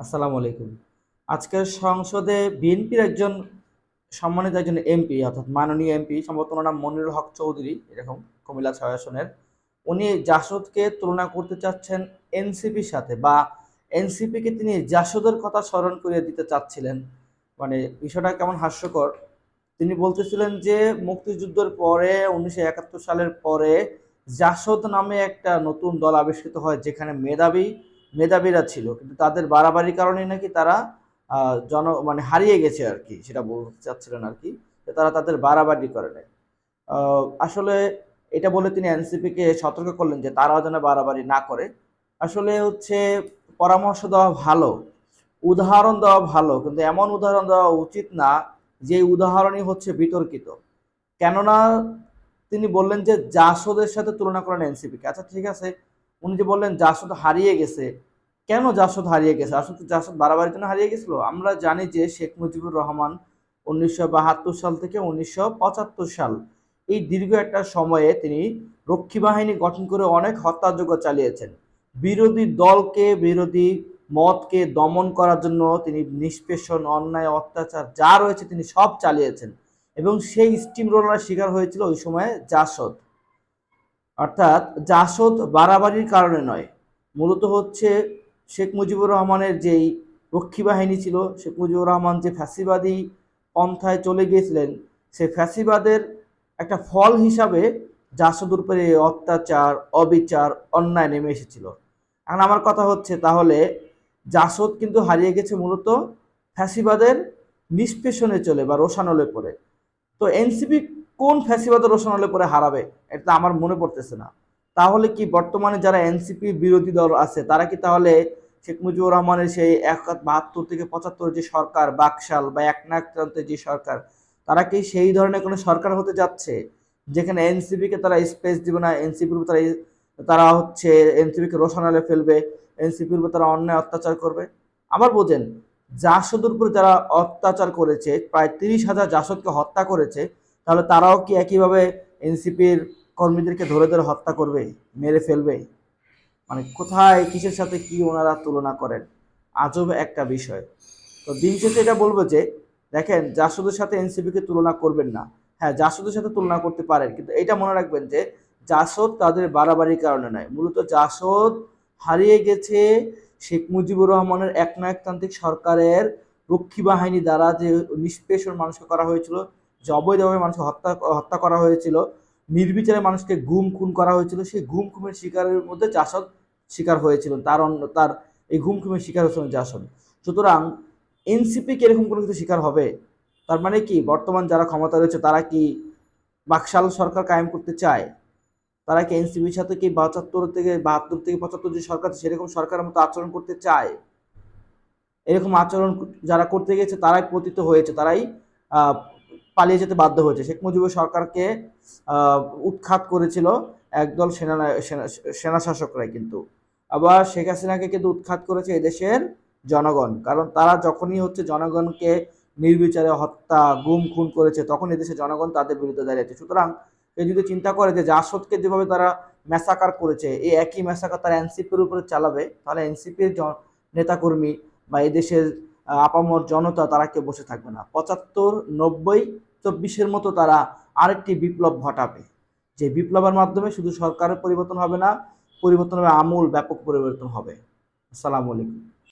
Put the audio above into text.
আসসালামু আলাইকুম। আজকের সংসদে বিএনপির একজন সম্মানিত একজন এমপি অর্থাৎ মাননীয় এমপি সম্ভবত ওনার নাম মনিরুল হক চৌধুরী এরকম কুমিল্লা ৬ আসনের। উনি জাসদকে তুলনা করতে চাচ্ছেন এনসিপির সাথে বা এনসিপিকে তিনি জাসদের কথা স্মরণ করিয়ে দিতে চাচ্ছিলেন। মানে বিষয়টা কেমন হাস্যকর। তিনি বলতেছিলেন যে মুক্তিযুদ্ধের পরে ১৯৭১ সালের পরে জাসদ নামে একটা নতুন দল আবিষ্কৃত হয় যেখানে মেধাবীরা ছিল কিন্তু তাদের বাড়াবাড়ির কারণে নাকি তারা মানে হারিয়ে গেছে আর কি, সেটা বলতে চাচ্ছিলেন আর কি, যে তারা তাদের বাড়াবাড়ি করে নেয়। আসলে এটা বলে তিনি এনসিপিকে সতর্ক করলেন যে তারাও যেন বাড়াবাড়ি না করে। আসলে হচ্ছে পরামর্শ দেওয়া ভালো, উদাহরণ দেওয়া ভালো, কিন্তু এমন উদাহরণ দেওয়া উচিত না যে উদাহরণই হচ্ছে বিতর্কিত। কেননা তিনি বললেন যে জাসদের সাথে তুলনা করেন এনসিপিকে। আচ্ছা ঠিক আছে, উনি যে বললেন জাসদ হারিয়ে গেছে, কেন জাসদ হারিয়ে গেছে? আসলে জাসদ বাড়াবাড়ির জন্য হারিয়ে গেছিল। আমরা জানি যে শেখ মুজিবুর রহমান ১৯৭২ সাল থেকে ১৯৭৫ সাল এই দীর্ঘ একটা সময়ে তিনি রক্ষী বাহিনী গঠন করে অনেক হত্যাযজ্ঞ চালিয়েছেন। বিরোধী দলকে, বিরোধী মতকে দমন করার জন্য তিনি নিষ্পেষণ, অন্যায়, অত্যাচার যা রয়েছে তিনি সব চালিয়েছেন এবং সেই স্টিম রোলার শিকার হয়েছিল ওই সময়ে জাসদ। অর্থাৎ জাসদ বাড়াবাড়ির কারণে নয়, মূলত হচ্ছে শেখ মুজিবুর রহমানের যেই রক্ষী বাহিনী ছিল, শেখ মুজিবুর রহমান যে ফ্যাসিবাদী পন্থায় চলে গিয়েছিলেন, সেই ফ্যাসিবাদের একটা ফল হিসাবে জাসদের উপরে অত্যাচার, অবিচার, অন্যায় নেমে এসেছিল। এখন আমার কথা হচ্ছে তাহলে জাসদ কিন্তু হারিয়ে গেছে মূলত ফ্যাসিবাদের নিষ্পেষণে চলে বা রোষানলে পড়ে। তো এনসিপি কোন ফ্যাসিবাদের রোষানলে পরে হারাবে এটা আমার মনে পড়তেছে না। তাহলে কি বর্তমানে যারা এনসিপি বিরোধী দল আছে তারা কি তাহলে শেখ মুজিবুর রহমানের সেই ৭২ থেকে ৭৫ যে সরকার, বাকশাল বা একনায়কতন্ত্রের যে সরকার, তারা কি সেই ধরনের কোনো সরকার হতে যাচ্ছে যেখানে এনসিপিকে তারা স্পেস দিবে না, এনসিপির উপর তারা হচ্ছে এনসিপিকে রোষানলে ফেলবে, এনসিপির উপর তারা অন্যায় অত্যাচার করবে? আবার বোঝেন, জাসদের উপর যারা অত্যাচার করেছে, প্রায় ৩০,০০০ জাসদকে হত্যা করেছে, তাহলে তারাও কি একইভাবে এনসিপির কর্মীদেরকে ধরে ধরে হত্যা করবে, মেরে ফেলবে? মানে কোথায় কিসের সাথে কি ওনারা তুলনা করেন, আজব একটা বিষয়। তো দিন শেষে এটা বলবো যে দেখেন, জাসদের সাথে এনসিপিকে তুলনা করবেন না। হ্যাঁ, জাসদের সাথে তুলনা করতে পারেন, কিন্তু এটা মনে রাখবেন যে জাসদ তাদের বাড়াবাড়ির কারণে নয়, মূলত জাসদ হারিয়ে গেছে শেখ মুজিবুর রহমানের একনায়কতান্ত্রিক সরকারের রক্ষী বাহিনী দ্বারা যে নিষ্পেষণ মানুষকে করা হয়েছিল, যে অবৈধভাবে মানুষকে হত্যা হত্যা করা হয়েছিল, নির্বিচারে মানুষকে গুম খুন করা হয়েছিল, সেই গুম খুনের শিকারের মধ্যে জাসদ শিকার হয়েছিল, তার এই গুম খুনের শিকার হয়েছিল জাসদ। সুতরাং এনসিপি কি এরকম কোনো কিছু শিকার হবে? তার মানে কি বর্তমান যারা ক্ষমতা রয়েছে তারা কি বাকশাল সরকার কায়েম করতে চায়? তারা কি এনসিপির সাথে কি ৭২ থেকে ৭২ থেকে ৭৫ যে সরকার সেরকম সরকারের মতো আচরণ করতে চায়? এরকম আচরণ যারা করতে গেছে তারাই পতিত হয়েছে, তারাই আহ, পালিয়ে যেতে বাধ্য হয়েছে। শেখ মুজিবুর সরকারকে আহ, উৎখাত করেছিল একদল সেনা শাসকরাই, কিন্তু আবার শেখ হাসিনাকে কিন্তু উৎখাত করেছে এদেশের জনগণ। কারণ তারা যখনই হচ্ছে জনগণকে নির্বিচারে হত্যা, গুম খুন করেছে, তখন এদেশের জনগণ তাদের বিরুদ্ধে দাঁড়িয়েছে। সুতরাং কেউ যদি চিন্তা করে যে জাসদকে যেভাবে তারা ম্যাসাকার করেছে, এই একই ম্যাসাকার তারা এনসিপির উপরে চালাবে, তাহলে এনসিপির নেতাকর্মী বা এদেশের আপামর জনতা তারা কেউ বসে থাকবে না। ৭৫, ৯০, ২৪-এর মতো তারা আরেকটি বিপ্লব ঘটাবে, যে বিপ্লবের মাধ্যমে শুধু সরকারের পরিবর্তন হবে না, পরিবর্তন হবে আমূল, ব্যাপক পরিবর্তন হবে। আসসালামু আলাইকুম।